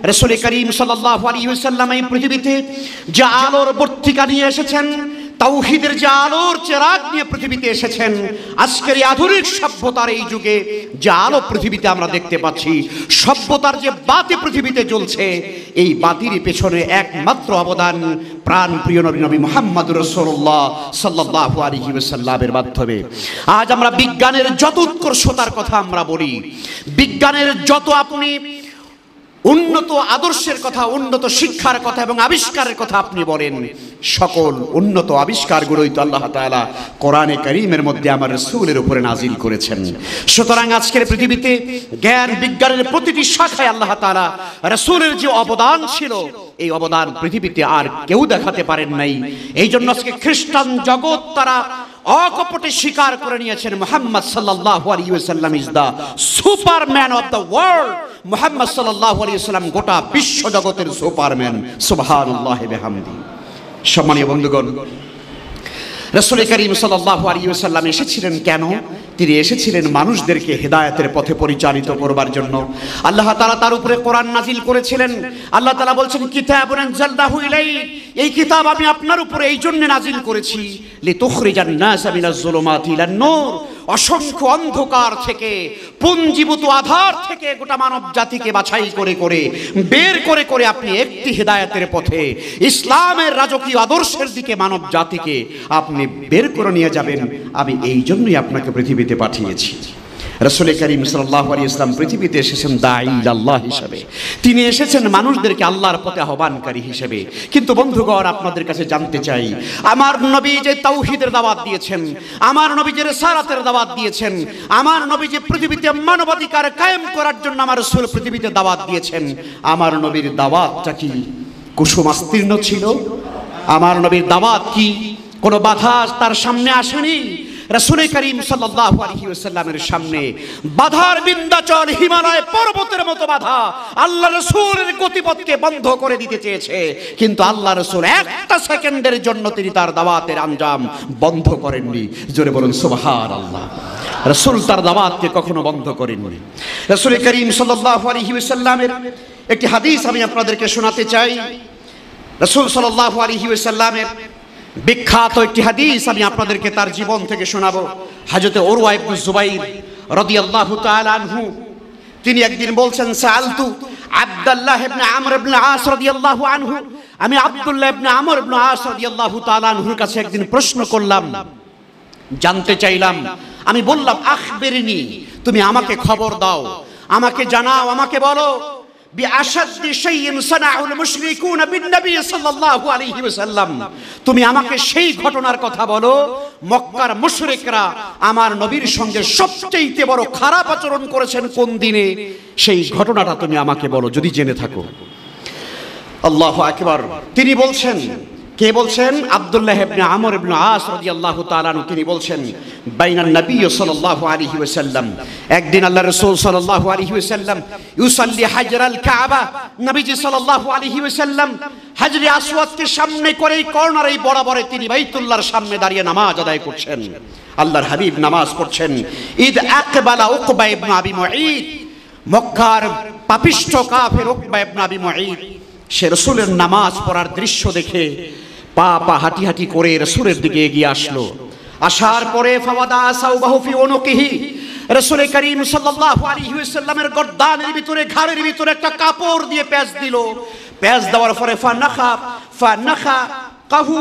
রাসূল করিম সাল্লাল্লাহু আলাইহি ওয়াসাল্লাম এই পৃথিবীতে যে আলোর বর্তিকা নিয়ে এসেছেন, তাওহীদের যে আলোর চেরাগ নিয়ে পৃথিবীতে এসেছেন, আজকের এই আধুনিক সভ্যতার এই যুগে যে আলো পৃথিবীতে আমরা দেখতে পাচ্ছি, সভ্যতার যে বাতি পৃথিবীতে জ্বলছে, এই বাতির পেছনে একমাত্র অবদান প্রাণ প্রিয় নবী মুহাম্মদুর রাসূলুল্লাহ সাল্লাল্লাহু আলাইহি ওয়াসাল্লামের মাধ্যমে। আজ আমরা বিজ্ঞানের যত উৎকর্ষতার কথা আমরা বলি, বিজ্ঞানের যত আপনি উন্নত আদর্শের কথা, উন্নত শিক্ষার কথা এবং আবিষ্কারের কথা আপনি বলেন, সকল উন্নত আবিষ্কারগুলোই তো আল্লাহ তাআলা কোরআনে কারীমের মধ্যে আমার রাসূলের উপরে নাজিল করেছেন। সুতরাং আজকের পৃথিবীতে জ্ঞান বিজ্ঞানের প্রতিটি শাখায় আল্লাহ তাআলা রাসূলের যে অবদান ছিল, এই অবদান পৃথিবীতে আর কেউ দেখাতে পারেন নাই। এই জন্য আজকে খ্রিস্টান জগৎ তারা অকপটে স্বীকার করে নিয়েছেন মুহাম্মদ সাল্লাল্লাহু আলাইহি ওয়াসাল্লাম is the superman of the world. Muhammad সাল্লাল্লাহু আলাইহি ওয়াসাল্লাম গোটা বিশ্ব জগতের সুপারম্যান। সুবহানাল্লাহি বিহামদি। সম্মানীয় বন্ধুগণ, রাসূল করিম সাল্লাল্লাহু আলাইহি ওয়াসাল্লাম এসেছিলেন কেন? তিনি এসেছিলেন মানুষদেরকে হেদায়েতের পথে পরিচালিত করবার জন্য। আল্লাহ তাআলা তার উপরে কোরআন নাজিল করেছিলেন। আল্লাহ তাআলা বলছেন, কিতাবুন আনজালনাহু ইলাইক, এই কিতাব আমি আপনার উপরে এই জন্য নাজিল করেছি লিতুখরিজান নাসা মিনাজ যুলুমাতি ইলান নূর, অসংখ্য অন্ধকার থেকে, পুঞ্জীভূত আধার থেকে গোটা মানব জাতিকে বাছাই করে করে বের করে করে আপনি একটি হেদায়েতের পথে, ইসলামের রাজকীয় আদর্শের দিকে মানব জাতিকে আপনি বের করে নিয়ে যাবেন। আমি এই জন্যই আপনাকে পৃথিবীতে পাঠিয়েছি। রাসূল করিম সাল্লাল্লাহু আলাইহি ওয়াসাল্লাম পৃথিবীতে এসেছেন দাঈ ইলাল্লাহ হিসেবে, তিনি এসেছেন মানুষদেরকে আল্লাহর পথে আহ্বানকারী হিসেবে। কিন্তু বন্ধুগণ, আপনাদের কাছে জানতে চাই, আমার নবী যে তাওহীদের দাওয়াত দিয়েছেন, আমার নবী যে রিসালাতের দাওয়াত দিয়েছেন, আমার নবী যে পৃথিবীতে মানবাধিকার কায়েম করার জন্য আমার রাসূল পৃথিবীতে দাওয়াত দিয়েছেন, আমার নবীর দাওয়াতটা কি কুসুমাস্তীর্ণ ছিল? আমার নবীর দাওয়াত কি কোনো বাধা তার সামনে আসেনি? রাসূল করিম সাল্লাল্লাহু আলাইহি ওয়াসাল্লামের সামনে বাধার বিন্ধ্যাচল হিমালয় পর্বতের মতো বাধা আল্লাহ রাসূলের গতিপথকে বন্ধ করে দিতে চেয়েছে, কিন্তু আল্লাহ রাসূল একটা সেকেন্ডের জন্য তিনি তার দাওয়াতের আঞ্জাম বন্ধ করেননি। জোরে বলুন সুবহানাল্লাহ। রাসূল তার দাওয়াতকে কখনো বন্ধ করেননি। রাসূল করিম সাল্লাল্লাহু আলাইহি ওয়াসাল্লামের একটি হাদিস আমি আপনাদেরকে শোনাতে চাই। রাসূল সাল্লাল্লাহু আলাইহি ওয়াসাল্লামের বিখ্যাত একটি হাদিস আমি আপনাদেরকে তার জীবন থেকে শোনাবো। হযরত উরওয়া ইবনে যুবাইর রাদিয়াল্লাহু তাআলা আনহু তিনি একদিন বলছেন, সাআলতু আব্দুল্লাহ ইবনে আমর ইবনে আস রাদিয়াল্লাহু আনহু, আমি আব্দুল্লাহ ইবনে আমর ইবনে আস রাদিয়াল্লাহু তাআলা আনহুর কাছে একদিন প্রশ্ন করলাম, জানতে চাইলাম। আমি বললাম, আখবিরনি, তুমি আমাকে খবর দাও, আমাকে জানাও, আমাকে বলো, বিআশাদ্দি শাইইন সানাউল মুশরিকুনা বিন-নবী সাল্লাল্লাহু আলাইহি ওয়াসাল্লাম, তুমি আমাকে সেই ঘটনার কথা বলো মক্কার মুশরিকরা আমার নবীর সঙ্গে সবচেয়ে বড় খারাপ আচরণ করেছেন কোন দিনে, সেই ঘটনাটা তুমি আমাকে বলো যদি জেনে থাকো। আল্লাহু আকবার। তিনি বলছেন, কে বলছেন? আব্দুল্লাহ ইবনে আমর ইবনে আস রাদিয়াল্লাহু তাআলা আনহু। তিনি বলছেন, বাইনান নবী সাল্লাল্লাহু আলাইহি ওয়াসাল্লাম, একদিন আল্লাহর রাসূল সাল্লাল্লাহু আলাইহি ওয়াসাল্লাম ইউসাল্লি হাজরাল কাবা, নবীজি সাল্লাল্লাহু আলাইহি ওয়াসাল্লাম হাজরে আসওয়াদকে সামনে করে কর্নারে বরাবরে তিনি বাইতুল্লাহর সামনে দাঁড়িয়ে নামাজ আদায় করছেন। আল্লাহর হাবিব নামাজ পড়ছেন। ঈদ আকবালা উকবা ইবনে আবি মুঈদ, মক্কার পাপিষ্ঠ কাফের উকবা ইবনে আবি মুঈদ সে রাসূলের নামাজ পড়ার দৃশ্য দেখে পা পা হাঁটি হাঁটি করে রাসূলের দিকে এগিয়ে আসলো। আসার পরে ফাওয়াদা সাওবাহু ফি উনুকিহি, রাসূল করিম সাল্লাল্লাহু আলাইহি ওয়াসাল্লামের গর্দানের ভিতরে, ঘাড়ের ভিতরে একটা কাপড় দিয়ে প্যাঁচ দিল। প্যাঁচ দেওয়ার পরে ফানাখা কাহু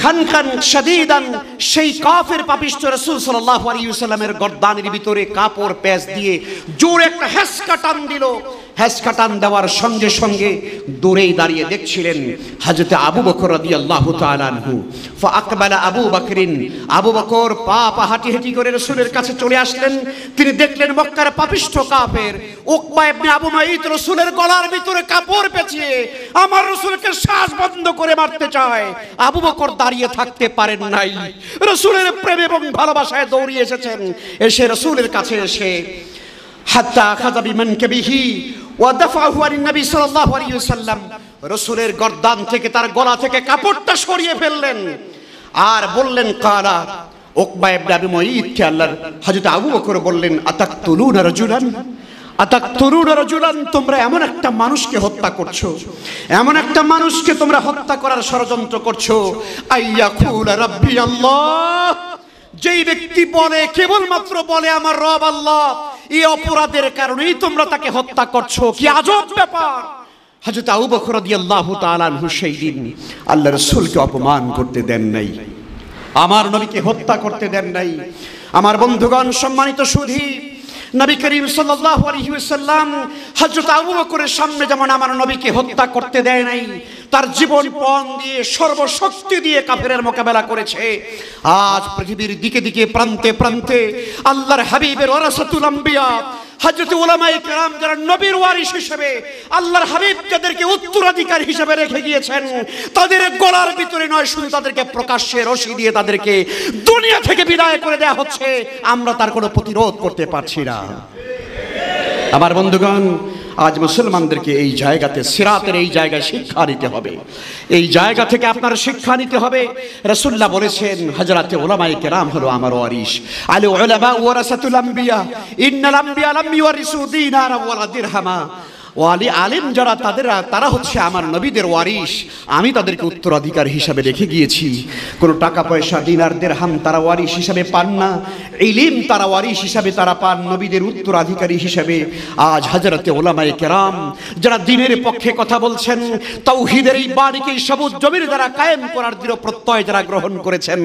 খানখান শাদীদান, সেই কাফের পাপিষ্ঠ রাসূল সাল্লাল্লাহু আলাইহি ওয়াসাল্লামের গর্দানের ভিতরে কাপড় প্যাঁচ দিয়ে জোরে একটা হেসকা টান দিল। হেসকা টান দেওয়ার সঙ্গে সঙ্গে দূরেই দাঁড়িয়ে দেখছিলেন হযরত আবু বকর রাদিয়াল্লাহু তাআলা আনহু। ফাআকবালা আবু বকরিন, আবু বকর পা পা হাঁটি হাঁটি করে রাসূলের কাছে চলে আসলেন। তিনি দেখলেন মক্কার পাপিষ্ঠ কাফের উকবা ইবনে আবু মুঈত রাসূলের গলার ভিতরে কাপড় পেঁচিয়ে আমার রাসূলকে শ্বাস বন্ধ করে মারতে চায়। আবু বকর দাঁড়িয়ে থাকতে পারেন নাই, রাসূলের প্রেম এবং ভালোবাসায় দৌড়িয়ে এসেছেন। এসে রাসূলের কাছে এসে হাত্তা আখাযা বিমানকিবিহি ওয়া দাফাহু আন নবী সাল্লাল্লাহু আলাইহি ওয়াসাল্লাম, রাসূলের গর্দান থেকে তার গলা থেকে কাপড়টা সরিয়ে ফেললেন আর বললেন, কালা উকবা ইবনে আবি মুঈদ কে আল্লাহর হযরত আবু বকর বললেন, আতাকতুলুনা রাজুলান, আতাকতুরুনা রাজুলান, তোমরা এমন একটা মানুষকে হত্যা করছো, এমন একটা মানুষকে তোমরা হত্যা করার ষড়যন্ত্র করছো, আইয়াকুলা রাব্বি আল্লাহ, যেই ব্যক্তি বলে, কেবলমাত্র বলে আমার রব আল্লাহ, এই অপরাধের কারণেই তোমরা তাকে হত্যা করছো। কি আজব ব্যাপার! হযরত আবু বকর রাদিয়াল্লাহু তাআলা আনহু সেই দিন আল্লাহর রাসূলকে অপমান করতে দেন নাই, আমার নবীকে হত্যা করতে দেন নাই। আমার বন্ধুগণ, সম্মানিত সুধী, নবী করিম সাল্লাল্লাহু আলাইহি ওয়াসাল্লাম হযরত আবু বকরের সামনে যেমন আমার নবীকে হত্যা করতে দেয় নাই, তার জীবনপণ দিয়ে, সর্বশক্তি দিয়ে কাফেরের মোকাবেলা করেছে। আজ পৃথিবীর দিকে দিকে, প্রান্তে প্রান্তে আল্লাহর হাবিবের ওয়ারাসাতুল আম্বিয়া হযরত উলামায়ে কেরাম, যারা নবীর ওয়ারিস হিসেবে আল্লাহর হাবিব যাদেরকে উত্তরাধিকার হিসেবে রেখে গিয়েছেন, তাদের গলার ভিতরে নয়, শুধু তাদেরকে প্রকাশ্যে রশি দিয়ে তাদেরকে দুনিয়া থেকে বিদায় করে দেওয়া হচ্ছে। আমরা তার কোনো প্রতিরোধ করতে পারছি না। আমার বন্ধুগণ, আজ মুসলমানদেরকে এই জায়গাতে, সিরাতের এই জায়গায় শিক্ষা নিতে হবে। এই জায়গা থেকে আপনার শিক্ষা নিতে হবে। রাসূলুল্লাহ বলেছেন, হযরতে উলামায়ে কেরাম হলো আমার ওয়ারিস। আল উলামা ওয়ারাসাতুল আম্বিয়া, ইন্নাল আম্বিয়া লাম ইওয়ারিসু দিনারা ওয়ালা দিরহামা। ওয়ালি আলেম যারা, তারা হচ্ছে আমার নবীদের ওয়ারিস। আমি তাদেরকে উত্তরাধিকার হিসাবে রেখে গিয়েছি। কোনো টাকা পয়সা, দিনার দিরহাম তারা ওয়ারিস হিসাবে পান না, ইলম তারা ওয়ারিস হিসাবে তারা পান, নবীদের উত্তরাধিকারী হিসাবে। আজ হযরতে উলামায়ে কেরাম যারা দ্বীনের পক্ষে কথা বলছেন, তাওহীদের এই বাণীকে সবুজ জমির দ্বারা কায়েম করার দৃঢ় প্রত্যয় যারা গ্রহণ করেছেন,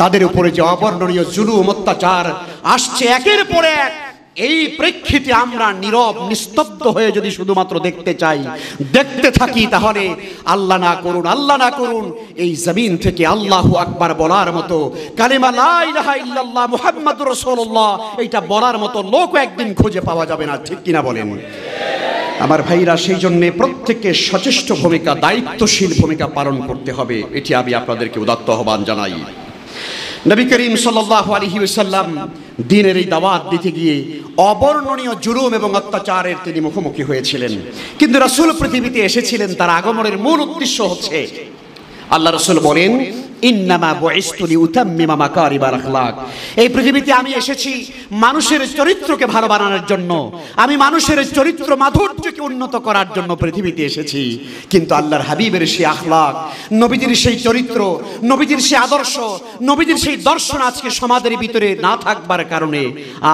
তাদের উপরে যে অবর্ণনীয় জুলুম, অত্যাচার আসছে একের পর এক, এই প্রেক্ষিতে আমরা নীরব নিস্তব্ধ হয়ে যদি শুধুমাত্র দেখতে চাই, দেখতে থাকি, তাহলে আল্লাহ না করুন, আল্লাহ না করুন, এই জমিন থেকে আল্লাহু আকবার বলার মতো, কালিমা লা ইলাহা ইল্লাল্লাহ মুহাম্মাদুর রাসূলুল্লাহ, এটা বলার মতো লোক একদিন খুঁজে পাওয়া যাবে না। ঠিক কিনা বলেন? আমার ভাইরা, সেই জন্য প্রত্যেককে সচেষ্ট ভূমিকা, দায়িত্বশীল ভূমিকা পালন করতে হবে। এটি আমি আপনাদেরকে উদাত্ত আহ্বান জানাই। নবী করিম সাল্লাল্লাহু আলাইহি ওয়াসাল্লাম দ্বীনের এই দাওয়াত দিতে গিয়ে অবর্ণনীয় জুলুম এবং অত্যাচারের তিনি মুখোমুখি হয়েছিলেন। কিন্তু রাসূল পৃথিবীতে এসেছিলেন, তার আগমনের মূল উদ্দেশ্য হচ্ছে, আল্লাহ রাসূল বলেন, ইন্নামা বুইসতু লিউতাম্মিমা মাকারিমাল আখলাক, এই পৃথিবীতে আমি এসেছি মানুষের চরিত্রকে ভালো বানানোর জন্য, আমি মানুষের চরিত্র মাধুর্যকে উন্নত করার জন্য পৃথিবীতে এসেছি। কিন্তু আল্লাহর হাবিবের সেই আখলাক, নবীজির সেই চরিত্র, নবীজির সেই আদর্শ, নবীজির সেই দর্শন আজকে সমাজের ভিতরে না থাকবার কারণে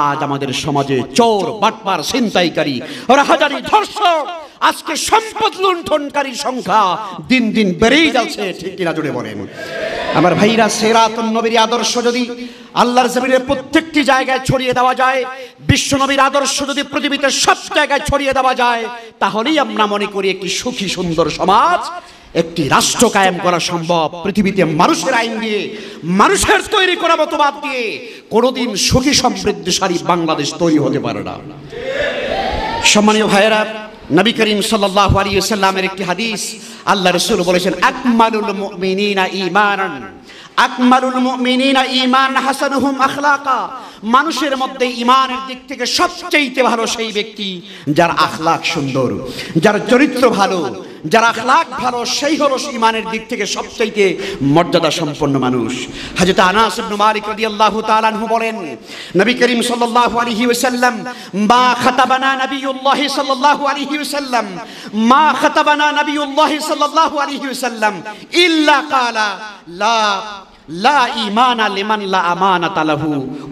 আজ আমাদের সমাজে চোর, বাটপার, ছিনতাইকারী, রাহাজানি, ধর্ষক, আজকে সম্পদ লুণ্ঠনকারী সংখ্যা দিন দিন বেড়েই যাচ্ছে। ঠিক কিনা জুড়ে বলেন? আমার ভাইরা, সিরাতুন নবীর আদর্শ যদি আল্লাহর জমিনের প্রত্যেকটি জায়গায় ছড়িয়ে দেওয়া যায়, বিশ্ব নবীর আদর্শ যদি পৃথিবীতে সব জায়গায় ছড়িয়ে দেওয়া যায়, তাহলেই আমরা মনে করি একটি সুখী সুন্দর সমাজ, একটি রাষ্ট্র কায়েম করা সম্ভব। পৃথিবীতে মানুষের আইন দিয়ে, মানুষের তৈরি করা মতবাদ দিয়ে কোনোদিন সুখী সমৃদ্ধশালী বাংলাদেশ তৈরি হতে পারে না। সম্মানীয় ভাইয়েরা, নবী করিম সাল্লাল্লাহু আলাইহি ওয়াসাল্লামের একটি হাদিস, আল্লাহ রাসূল বলেছেন, আকমালুল মুমিনিনা ঈমানান, আকমালুল মুমিনিনা ঈমান হাসানুহুম আখলাকা, মানুষের মধ্যে ঈমানের দিক থেকে সবচেয়ে ভালো সেই ব্যক্তি যার আখলাক সুন্দর, যার চরিত্র ভালো, যার আখলাক ভালো, সেই হলো ঈমানের দিক থেকে সবচেয়ে মর্যাদা সম্পন্ন মানুষ। হযরত আনাস ইবনে মালিক রাদিয়াল্লাহু তাআলা আনহু বলেন, নবী করিম সাল্লাল্লাহু আলাইহি ওয়াসাল্লাম, মা খাতাবানা নবিয়ুল্লাহ সাল্লাল্লাহু আলাইহি ওয়াসাল্লাম, মা খাতাবানা নবিয়ুল্লাহ সাল্লাল্লাহু আলাইহি ওয়াসাল্লাম ইল্লা ক্বালা লা ঈমানা লিমান লা আমানাতা লাহু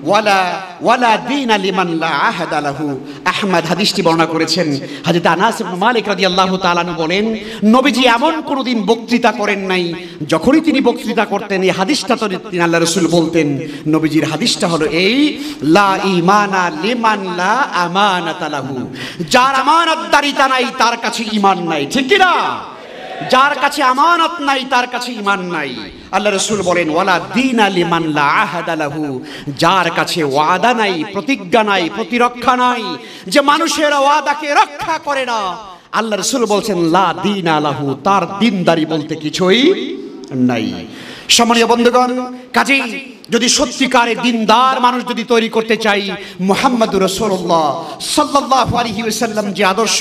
ওয়ালা দীনা লিমান লা আহাদা লাহু। আহমদ হাদিসটি বর্ণনা করেছেন। হযরত আনাস ইবনে মালিক রাদিয়াল্লাহু তাআলা আনহু বলেন, নবীজি এমন কোনোদিন বক্তৃতা করেন নাই, যখনই তিনি বক্তৃতা করতেন এই হাদিসটা তো তিনি আল্লাহর রাসূল বলতেন। নবীজির হাদিসটা হলো এই, লা ঈমানা লিমান লা আমানাতা লাহু, যার আমানতদারিতা নাই তার কাছে ঈমান নাই। ঠিক কি না? যার কাছে আমানত নাই তার কাছে ঈমান নাই। আল্লাহ রাসূল বলেন, ওয়ালা দীনা লিমান লা আহাদা লাহু, যার কাছে ওয়াদা নাই, প্রতিজ্ঞা নাই, প্রতিরক্ষা নাই, যে মানুষের ওয়াদাকে রক্ষা করে না, আল্লাহ রাসূল বলছেন লা দীনা লাহু, তার দিনদারি বলতে কিছুই নাই। সম্মানীয় বন্ধুগণ, কাজেই যদি সত্যিকারে দিনদার মানুষ যদি তৈরি করতে চাই, মুহাম্মদুর রাসূলুল্লাহ সাল্লাল্লাহু আলাইহি ওয়াসাল্লাম যে আদর্শ,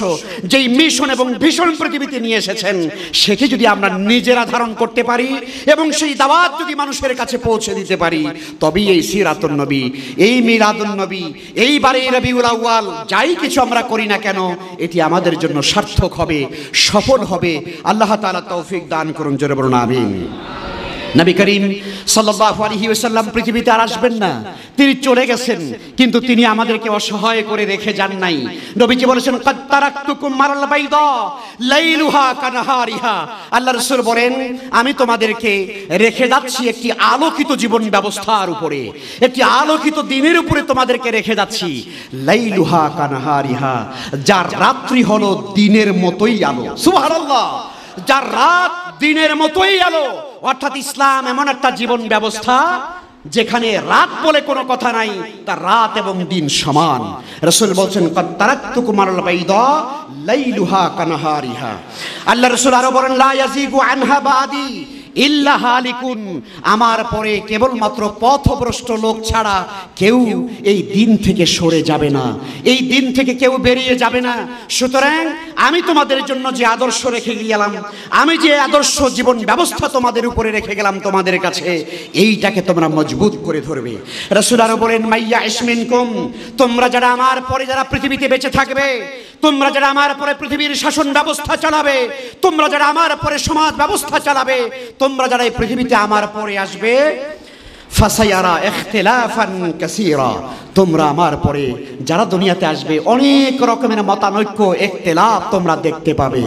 যেই মিশন এবং ভিশন পৃথিবীতে নিয়ে এসেছেন, সেটি যদি আমরা নিজেরা ধারণ করতে পারি এবং সেই দাওয়াত যদি মানুষের কাছে পৌঁছে দিতে পারি, তবেই এই সিরাতুন নবী, এই মিলাদুন নবী, এইবারে রবিউল আউয়াল যাই কিছু আমরা করি না কেন, এটি আমাদের জন্য সার্থক হবে, সফল হবে। আল্লাহ তাআলা তৌফিক দান করুন, জোরে বলুন আমিন। নবী করিম সাল্লাল্লাহু আলাইহি ওয়াসাল্লাম পৃথিবীতে আর আসবেন না, তিনি চলে গেছেন, কিন্তু তিনি আমাদেরকে অসহায় করে রেখে যান নাই। নবীজি বলেছেন, কাদ তারাকতুকুম মারাল বাইদা লাইলুহা কানাহারিহা। আল্লাহ রাসূল বলেন, আমি তোমাদেরকে রেখে যাচ্ছি একটি আলোকিত জীবন ব্যবস্থার উপরে, একটি আলোকিত দিনের উপরে তোমাদেরকে রেখে যাচ্ছি। লাইলুহা কানাহারিহা, যার রাত্রি হলো দিনের মতোই আলো। সুবহানাল্লাহ, যার রাত দিনের মতোই আলো। অর্থাৎ ইসলাম এমন একটা জীবন ব্যবস্থা যেখানে রাত বলে কোনো কথা নাই, তার রাত এবং দিন সমান। রাসূল বলছেন, কাদ তারাকতুকুম আলাল বাইদা লাইলুহা কানাহারিহা। আল্লাহ রাসূল আরো বলেন, লা ইয়াজিগু আনহা বাদি ইল্লা হালিকুন, আমার পরে কেবলমাত্র পথভ্রষ্ট লোক ছাড়া কেউ এই দিন থেকে সরে যাবে না, এই দিন থেকে কেউ বেরিয়ে যাবে না। সুতরাং আমি তোমাদের জন্য যে আদর্শ রেখে গেলাম, আমি যে আদর্শ জীবন ব্যবস্থা তোমাদের উপরে রেখে গেলাম তোমাদের কাছে, এইটাকে তোমরা মজবুত করে ধরবে। রাসূল আরো বলেন, মাইয়া ইসমিনকুম, তোমরা যারা আমার পরে যারা পৃথিবীতে বেঁচে থাকবে, তোমরা যারা আমার পরে পৃথিবীর শাসন ব্যবস্থা চালাবে, তোমরা যারা আমার পরে সমাজ ব্যবস্থা চালাবে, তোমরা যারা এই পৃথিবীতে আমার পরে আসবে, ফাসায়ারা ইখতিলাফান কাসীরা, তোমরা আমার পরে যারা দুনিয়াতে আসবে অনেক রকমের মতানৈক্য, ইখতিলাফ তোমরা দেখতে পাবে।